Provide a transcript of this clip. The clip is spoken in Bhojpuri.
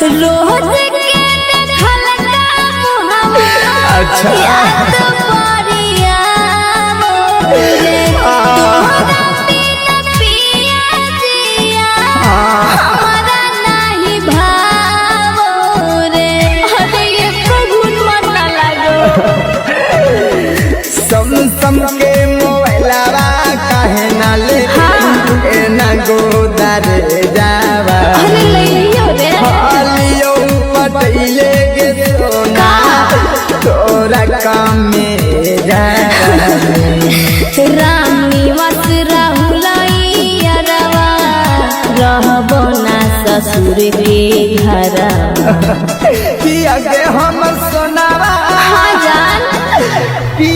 रोज के देखल का मुहवा अच्छा। याद परिया मोरे तोहरा बिना पिया जिया हमारा नहीं भावो रे। अरे ये प्रभु मन ना लागो सम के मोबाइलवा काहे ना ले ए ना गोदार जावा अरे लइयो रे हालियो पटैले के सोना तोरा काम में जावा राम निवास राहुलैया रवा रहबो ना ससुर के घर। कि आगे हमर सोनावा हाँ जान कि